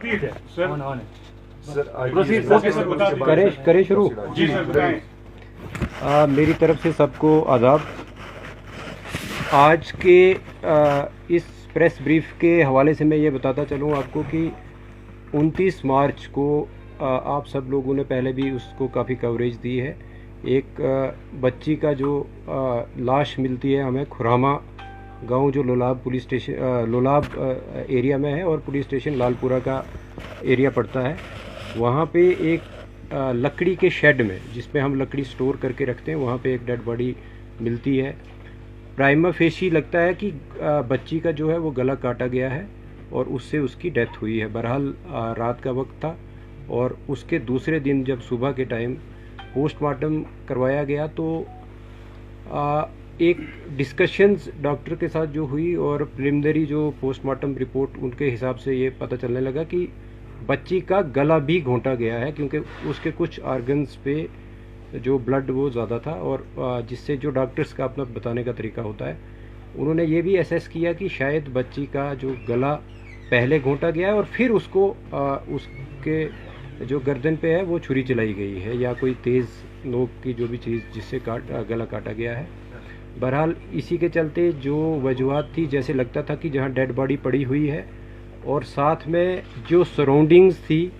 ठीक है सर। करे शुरू। जी सर बताएं। मेरी तरफ से सबको आदाब। आज के इस प्रेस ब्रीफ के हवाले से मैं ये बताता चलूँ आपको कि 29 मार्च को आप सब लोगों ने पहले भी उसको काफ़ी कवरेज दी है। एक बच्ची का जो लाश मिलती है हमें खुरामा गांव, जो Lolab police station Lolab area में है और पुलिस स्टेशन लालपुरा का एरिया पड़ता है। वहाँ पे एक लकड़ी के शेड में, जिसमें हम लकड़ी स्टोर करके रखते हैं, वहाँ पे एक डेड बॉडी मिलती है। प्राइमा फेशी लगता है कि बच्ची का जो है वो गला काटा गया है और उससे उसकी डेथ हुई है। बहरहाल रात का वक्त था और उसके दूसरे दिन जब सुबह के टाइम पोस्टमार्टम करवाया गया तो एक डिस्कशंस डॉक्टर के साथ जो हुई और प्रिलिमिनरी जो पोस्टमार्टम रिपोर्ट उनके हिसाब से ये पता चलने लगा कि बच्ची का गला भी घोंटा गया है, क्योंकि उसके कुछ ऑर्गन्स पे जो ब्लड वो ज़्यादा था और जिससे जो डॉक्टर्स का अपना बताने का तरीका होता है, उन्होंने ये भी असेस किया कि शायद बच्ची का जो गला पहले घोंटा गया है और फिर उसको उसके जो गर्दन पे है वो छुरी चलाई गई है या कोई तेज़ नोक की जो भी चीज़ जिससे गला काटा गया है। बहरहाल इसी के चलते जो वजूहत थी, जैसे लगता था कि जहाँ डेड बॉडी पड़ी हुई है और साथ में जो सराउंडिंग्स थी,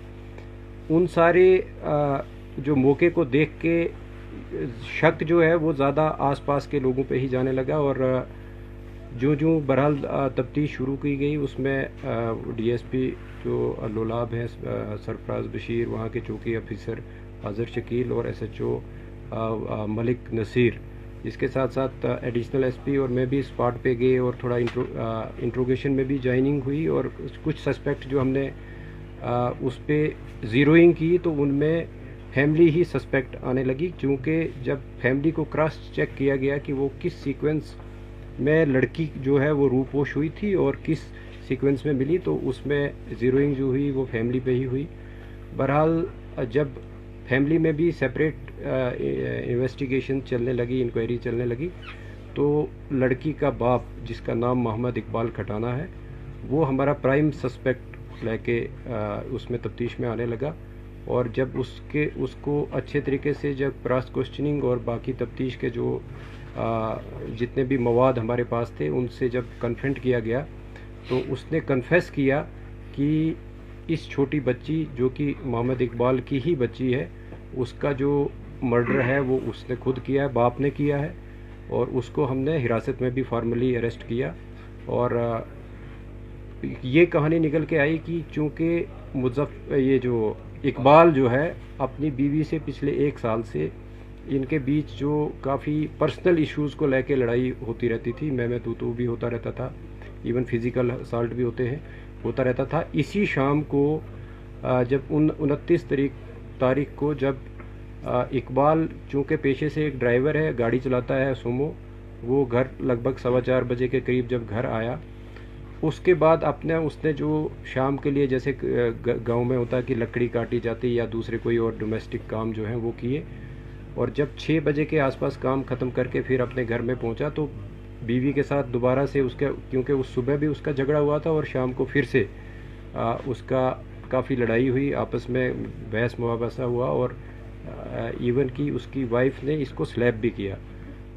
उन सारे जो मौके को देख के शक जो है वो ज़्यादा आसपास के लोगों पे ही जाने लगा। और जो बहरहाल तफ्तीश शुरू की गई उसमें डीएसपी जो लोलाब है सरफराज बशीर, वहाँ के चौकी ऑफिसर हाजिर शकील और एसएचओ मलिक नसीर, इसके साथ साथ एडिशनल एसपी और मैं भी स्पॉट पे गए और थोड़ा इंट्रोगेशन में भी ज्वाइनिंग हुई और कुछ सस्पेक्ट जो हमने उस पर ज़ीरोइंग की तो उनमें फैमिली ही सस्पेक्ट आने लगी, क्योंकि जब फैमिली को क्रॉस चेक किया गया कि वो किस सीक्वेंस में लड़की जो है वो रूपोश हुई थी और किस सीक्वेंस में मिली, तो उसमें ज़ीरोइंग जो हुई वो फैमिली पे ही हुई। बहरहाल जब फैमिली में भी सेपरेट इन्वेस्टिगेशन चलने लगी, इंक्वायरी चलने लगी, तो लड़की का बाप जिसका नाम मोहम्मद इकबाल खटाना है वो हमारा प्राइम सस्पेक्ट लेके उसमें तफ्तीश में आने लगा। और जब उसको अच्छे तरीके से जब क्रॉस क्वेश्चनिंग और बाकी तफ्तीश के जो जितने भी मवाद हमारे पास थे उनसे जब कन्फ्रंट किया गया तो उसने कन्फेस किया कि इस छोटी बच्ची जो कि मोहम्मद इकबाल की ही बच्ची है, उसका जो मर्डर है वो उसने खुद किया है, बाप ने किया है और उसको हमने हिरासत में भी फॉर्मली अरेस्ट किया। और ये कहानी निकल के आई कि चूँकि ये जो इकबाल जो है अपनी बीवी से पिछले 1 साल से इनके बीच जो काफ़ी पर्सनल इश्यूज़ को लेके लड़ाई होती रहती थी, मैं तू भी होता रहता था, इवन फिज़िकल असॉल्ट भी होता रहता था। इसी शाम को जब 29 तारीख को जब इकबाल चूँकि पेशे से एक ड्राइवर है, गाड़ी चलाता है सुमो, वो घर लगभग 4:15 बजे के करीब जब घर आया, उसके बाद उसने जो शाम के लिए जैसे गांव में होता है कि लकड़ी काटी जाती या दूसरे कोई और डोमेस्टिक काम जो है वो किए, और जब 6 बजे के आसपास काम ख़त्म करके फिर अपने घर में पहुंचा तो बीवी के साथ दोबारा से उसका, क्योंकि उस सुबह भी उसका झगड़ा हुआ था और शाम को फिर से उसका काफ़ी लड़ाई हुई, आपस में बहस मुबासा हुआ और इवन कि उसकी वाइफ ने इसको स्लैप भी किया।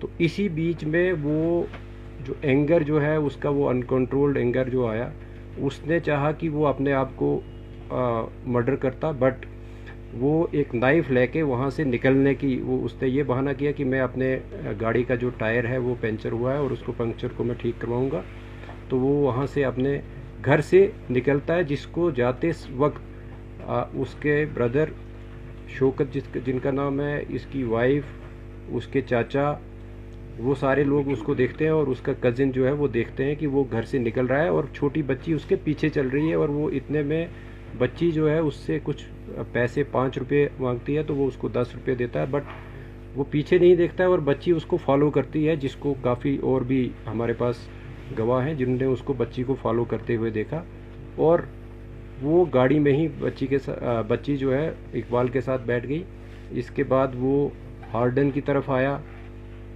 तो इसी बीच में वो जो एंगर जो है उसका, वो अनकंट्रोल्ड एंगर जो आया, उसने चाहा कि वो अपने आप को मर्डर करता, बट वो एक नाइफ़ लेके वहाँ से निकलने की उसने ये बहाना किया कि मैं अपने गाड़ी का जो टायर है वो पंचर हुआ है और उसको पंक्चर को मैं ठीक करवाऊँगा। तो वो वहाँ से अपने घर से निकलता है, जिसको जाते वक्त उसके ब्रदर शौकत जिनका नाम है, इसकी वाइफ, उसके चाचा, वो सारे लोग उसको देखते हैं और उसका कज़िन जो है वो देखते हैं कि वो घर से निकल रहा है और छोटी बच्ची उसके पीछे चल रही है। और वो इतने में बच्ची जो है उससे कुछ पैसे 5 रुपये मांगती है तो वो उसको 10 रुपये देता है, बट वो पीछे नहीं देखता है और बच्ची उसको फॉलो करती है, जिसको काफ़ी और भी हमारे पास गवाह हैं जिन्होंने उसको बच्ची को फॉलो करते हुए देखा। और वो गाड़ी में ही बच्ची जो है इकबाल के साथ बैठ गई। इसके बाद वो हार्डन की तरफ आया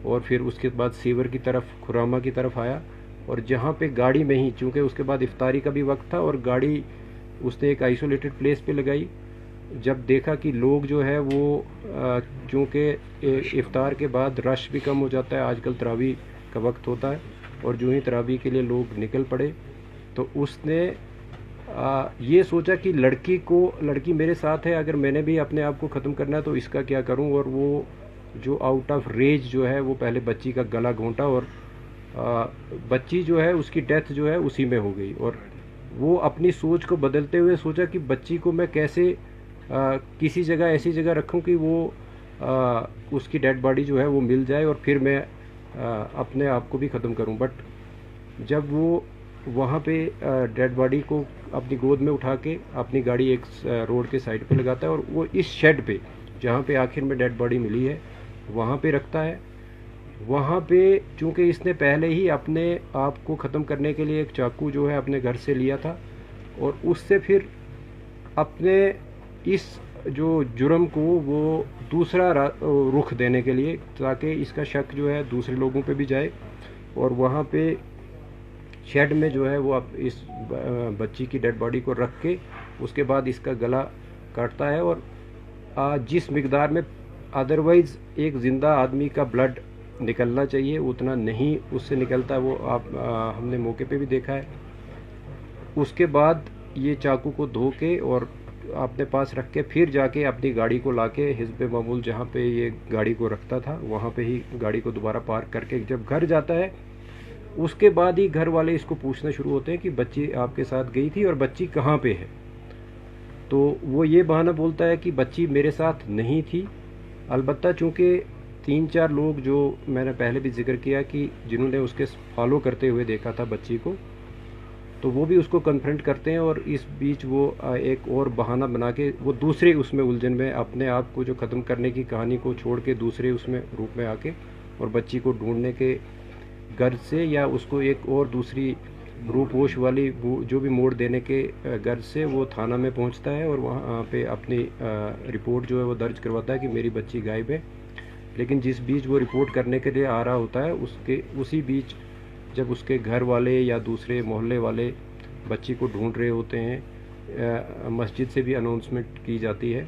और फिर उसके बाद सीवर की तरफ, खुरामा की तरफ आया, और जहाँ पे गाड़ी में ही, चूँकि उसके बाद इफ्तारी का भी वक्त था और गाड़ी उसने एक आइसोलेटेड प्लेस पे लगाई। जब देखा कि लोग जो है वो क्योंकि इफ्तार के बाद रश भी कम हो जाता है, आजकल तरावी का वक्त होता है, और जो ही तरावी के लिए लोग निकल पड़े, तो उसने ये सोचा कि लड़की मेरे साथ है, अगर मैंने भी अपने आप को ख़त्म करना है तो इसका क्या करूं। और वो जो आउट ऑफ रेज जो है वो पहले बच्ची का गला घोंटा, और बच्ची जो है उसकी डेथ जो है उसी में हो गई। और वो अपनी सोच को बदलते हुए सोचा कि बच्ची को मैं कैसे किसी जगह ऐसी जगह रखूं कि वो उसकी डेड बॉडी जो है वो मिल जाए, और फिर मैं अपने आप को भी ख़त्म करूं। बट जब वो वहाँ पे डेड बॉडी को अपनी गोद में उठा के अपनी गाड़ी एक रोड के साइड पे लगाता है, और वो इस शेड पे जहाँ पे आखिर में डेड बॉडी मिली है वहाँ पे रखता है। वहाँ पे चूँकि इसने पहले ही अपने आप को ख़त्म करने के लिए एक चाकू जो है अपने घर से लिया था, और उससे फिर अपने इस जो जुर्म को वो दूसरा रुख देने के लिए, ताकि इसका शक जो है दूसरे लोगों पे भी जाए, और वहाँ पे शेड में जो है वो अब इस बच्ची की डेड बॉडी को रख के उसके बाद इसका गला काटता है। और जिस मिकदार में अदरवाइज़ एक ज़िंदा आदमी का ब्लड निकलना चाहिए उतना नहीं उससे निकलता, वो हमने मौके पे भी देखा है। उसके बाद ये चाकू को धो के और अपने पास रख के फिर जाके अपनी गाड़ी को लाके हिज़्ब मामूल जहाँ पे ये गाड़ी को रखता था वहाँ पे ही गाड़ी को दोबारा पार्क करके जब घर जाता है, उसके बाद ही घर वाले इसको पूछना शुरू होते हैं कि बच्ची आपके साथ गई थी और बच्ची कहाँ पे है। तो वो ये बहाना बोलता है कि बच्ची मेरे साथ नहीं थी। अलबत्ता चूँकि 3-4 लोग जो मैंने पहले भी जिक्र किया कि जिन्होंने उसके फॉलो करते हुए देखा था बच्ची को, तो वो भी उसको कन्फ्रंट करते हैं, और इस बीच वो एक और बहाना बना के वो दूसरे उसमें उलझन में अपने आप को जो ख़त्म करने की कहानी को छोड़ के दूसरे उसमें रूप में आके और बच्ची को ढूंढने के गर्ज से या उसको एक और दूसरी रूपोश वाली जो भी मोड़ देने के गर्ज से वो थाना में पहुंचता है, और वहाँ पे अपनी रिपोर्ट जो है वो दर्ज करवाता है कि मेरी बच्ची गायब है। लेकिन जिस बीच वो रिपोर्ट करने के लिए आ रहा होता है उसी बीच जब उसके घर वाले या दूसरे मोहल्ले वाले बच्ची को ढूंढ रहे होते हैं, मस्जिद से भी अनाउंसमेंट की जाती है,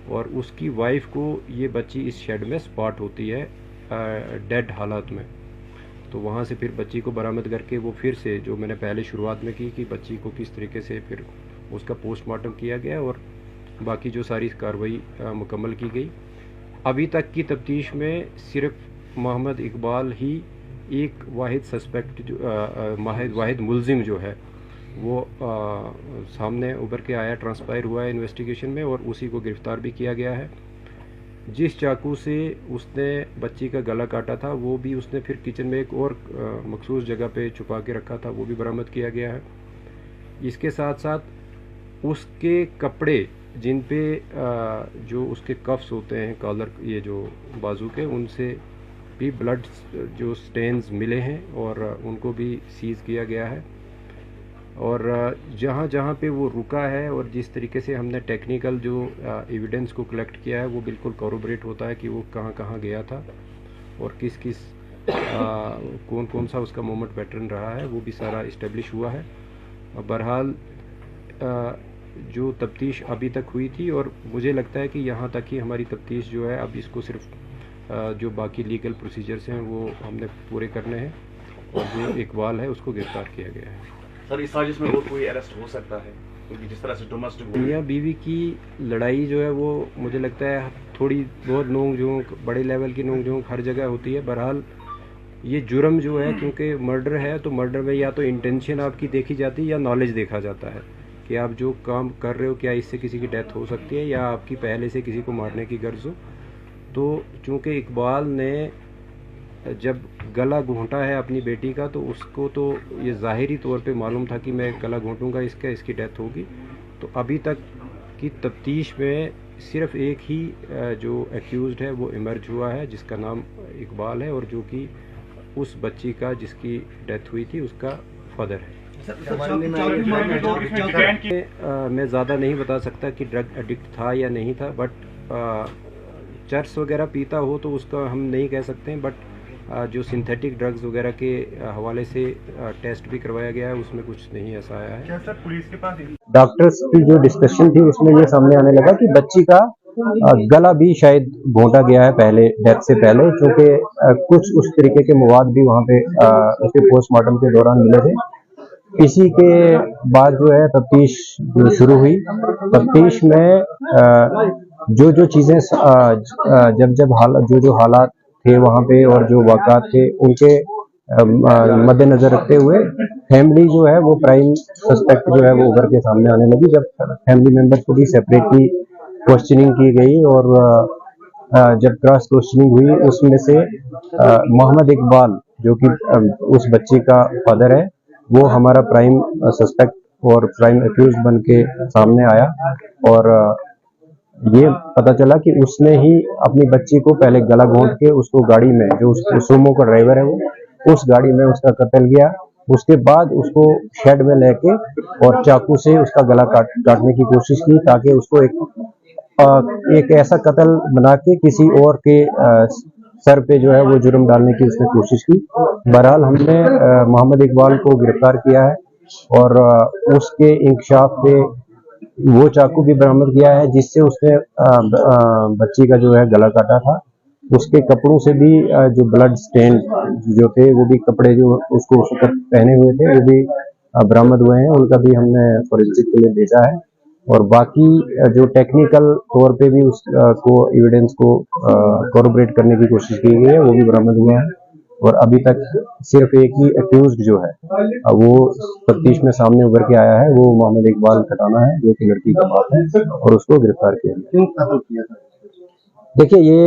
और उसकी वाइफ को ये बच्ची इस शेड में स्पॉट होती है डेड हालात में। तो वहाँ से फिर बच्ची को बरामद करके वो फिर से जो मैंने पहले शुरुआत में की कि बच्ची को किस तरीके से फिर उसका पोस्टमार्टम किया गया और बाकी जो सारी कार्रवाई मुकम्मल की गई। अभी तक की तफ्तीश में सिर्फ मोहम्मद इकबाल ही एक वाहिद सस्पेक्ट जो वाहिद मुलजिम जो है वो सामने उभर के आया, ट्रांसपायर हुआ है इन्वेस्टिगेशन में, और उसी को गिरफ़्तार भी किया गया है। जिस चाकू से उसने बच्ची का गला काटा था वो भी उसने फिर किचन में एक और मखसूस जगह पे छुपा के रखा था, वो भी बरामद किया गया है। इसके साथ साथ उसके कपड़े जिन पे जो उसके कफ्स होते हैं कॉलर, ये जो बाजू के, उनसे भी ब्लड जो स्टेन्स मिले हैं और उनको भी सीज़ किया गया है। और जहाँ जहाँ पे वो रुका है और जिस तरीके से हमने टेक्निकल जो एविडेंस को कलेक्ट किया है वो बिल्कुल कॉरोबरेट होता है कि वो कहाँ कहाँ गया था और किस किस कौन कौन सा उसका मूवमेंट पैटर्न रहा है, वो भी सारा इस्टेब्लिश हुआ है। बहरहाल जो तफ्तीश अभी तक हुई थी, और मुझे लगता है कि यहाँ तक ही हमारी तफ्तीश जो है, अब इसको सिर्फ जो बाकी लीगल प्रोसीजर्स हैं वो हमने पूरे करने हैं, और जो इकबाल है उसको गिरफ्तार किया गया है। सर इस साजिश में और कोई अरेस्ट हो सकता है, क्योंकि जिस तरह से डोमेस्टिक मियाँ बीवी की लड़ाई जो है वो मुझे लगता है थोड़ी बहुत नोक झोंक, बड़े लेवल की नोक झोंक हर जगह होती है। बहरहाल ये जुर्म जो है, क्योंकि मर्डर है, तो मर्डर में या तो इंटेंशन आपकी देखी जाती है या नॉलेज देखा जाता है कि आप जो काम कर रहे हो क्या इससे किसी की डेथ हो सकती है या आपकी पहले से किसी को मारने की गर्ज हो। तो चूँकि इकबाल ने जब गला घोंटा है अपनी बेटी का, तो उसको तो ये ज़ाहिरी तौर पे मालूम था कि मैं गला घोंटूंगा इसकी डेथ होगी। तो अभी तक की तफ्तीश में सिर्फ एक ही जो एक्यूज़ड है वो इमर्ज हुआ है, जिसका नाम इकबाल है, और जो कि उस बच्ची का जिसकी डेथ हुई थी उसका फादर है। मैं ज़्यादा नहीं बता सकता कि ड्रग एडिक्ट था या नहीं था, बट चर्स वगैरह पीता हो तो उसका हम नहीं कह सकते हैं, बट जो सिंथेटिक ड्रग्स वगैरह के हवाले से टेस्ट भी करवाया गया है, उसमें कुछ नहीं ऐसा आया है। क्या सर पुलिस के पास डॉक्टर्स की जो डिस्कशन थी उसमें ये सामने आने लगा कि बच्ची का गला भी शायद घोंटा गया है पहले, डेथ से पहले, क्योंकि कुछ उस तरीके के मवाद भी वहाँ पे उसके पोस्टमार्टम के दौरान मिले थे। इसी के बाद जो है तफ्तीश शुरू हुई। तफ्तीश में जो जो चीजें जो हालात थे वहाँ पे और जो वाक़ात थे उनके मद्देनजर रखते हुए फैमिली जो है वो प्राइम सस्पेक्ट जो है वो उभर के सामने आने लगी। जब फैमिली मेंबर्स को भी सेपरेटली क्वेश्चनिंग की गई और जब क्रॉस क्वेश्चनिंग हुई उसमें से मोहम्मद इकबाल जो कि उस बच्ची का फादर है वो हमारा प्राइम सस्पेक्ट और प्राइम अक्यूज बन के सामने आया और ये पता चला कि उसने ही अपनी बच्ची को पहले गला घोंट के उसको गाड़ी में, जो उस सुमो का ड्राइवर है वो उस गाड़ी में उसका कत्ल किया। उसके बाद उसको शेड में लेके और चाकू से उसका गला काटने की कोशिश की ताकि उसको एक ऐसा कत्ल बना के किसी और के सर पे जो है वो जुर्म डालने की उसने कोशिश की। बहरहाल हमने मोहम्मद इकबाल को गिरफ्तार किया है और उसके इंकशाफ पे वो चाकू भी बरामद किया है जिससे उसने बच्ची का जो है गला काटा था। उसके कपड़ों से भी जो ब्लड स्टेन जो थे वो भी कपड़े जो उसको उस वक्त पहने हुए थे वो भी बरामद हुए हैं, उनका भी हमने फॉरेंसिक के लिए भेजा है। और बाकी जो टेक्निकल तौर पे भी उसको एविडेंस को कॉर्पोरेट करने की कोशिश की गई है वो भी बरामद हुआ है और अभी तक सिर्फ एक ही अक्यूज्ड जो है वो तफ्तीश में सामने उभर के आया है, वो मोहम्मद इकबाल खटाना है जो कि लड़की का बाप है और उसको गिरफ्तार किया गया। देखिए ये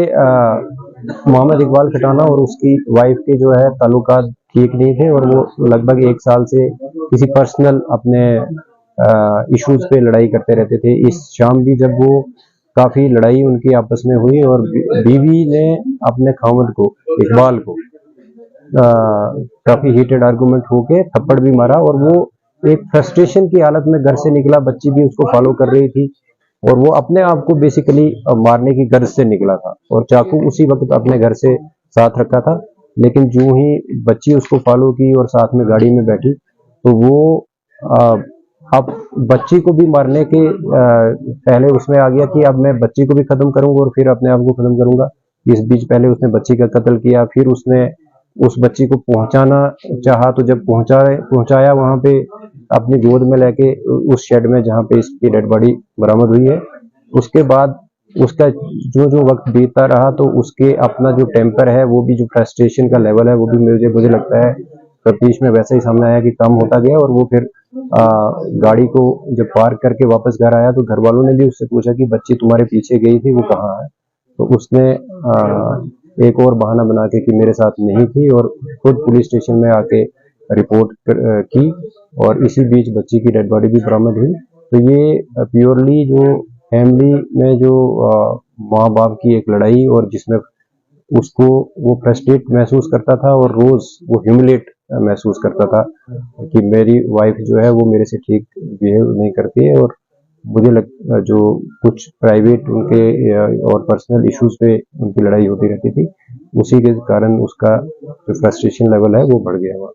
मोहम्मद इकबाल खटाना और उसकी वाइफ के जो है ताल्लुकात ठीक नहीं थे और वो लगभग 1 साल से किसी पर्सनल अपने इश्यूज पे लड़ाई करते रहते थे। इस शाम भी जब वो काफी लड़ाई उनकी आपस में हुई और बीवी ने अपने खामद को, इकबाल को, काफी हीटेड आर्गुमेंट होके थप्पड़ भी मारा और वो एक फ्रस्ट्रेशन की हालत में घर से निकला। बच्ची भी उसको फॉलो कर रही थी और वो अपने आप को बेसिकली मारने की गर्ज से निकला था और चाकू उसी वक्त अपने घर से साथ रखा था। लेकिन जो ही बच्ची उसको फॉलो की और साथ में गाड़ी में बैठी तो वो अब बच्ची को भी मारने के पहले उसमें आ गया कि अब मैं बच्ची को भी खत्म करूंगा और फिर अपने आप को खत्म करूंगा। इस बीच पहले उसने बच्ची का कत्ल किया, फिर उसने उस बच्ची को पहुंचाना चाहा तो जब पहुंचाया वहां पे अपनी गोद में लेके उस शेड में जहां पे इसकी डेड बॉडी बरामद हुई है। उसके बाद उसका जो वक्त बीतता रहा तो उसके अपना जो टेम्पर है वो भी, जो फ्रस्ट्रेशन का लेवल है वो भी मुझे लगता है तफ्तीश में वैसा ही सामने आया कि कम होता गया और वो फिर गाड़ी को जब पार्क करके वापस घर आया तो घर वालों ने भी उससे पूछा कि बच्ची तुम्हारे पीछे गई थी, वो कहाँ है? तो उसने एक और बहाना बना के कि मेरे साथ नहीं थी और खुद पुलिस स्टेशन में आके रिपोर्ट की और इसी बीच बच्ची की डेड बॉडी भी बरामद हुई। तो ये प्योरली जो फैमिली में जो माँ बाप की एक लड़ाई और जिसमें उसको वो फ्रस्ट्रेट महसूस करता था और रोज वो ह्यूमिलेट महसूस करता था कि मेरी वाइफ जो है वो मेरे से ठीक बिहेव नहीं करती है और मुझे जो कुछ प्राइवेट उनके और पर्सनल इश्यूज पे उनकी लड़ाई होती रहती थी, उसी के कारण उसका जो फ्रस्ट्रेशन लेवल है वो बढ़ गया हुआ।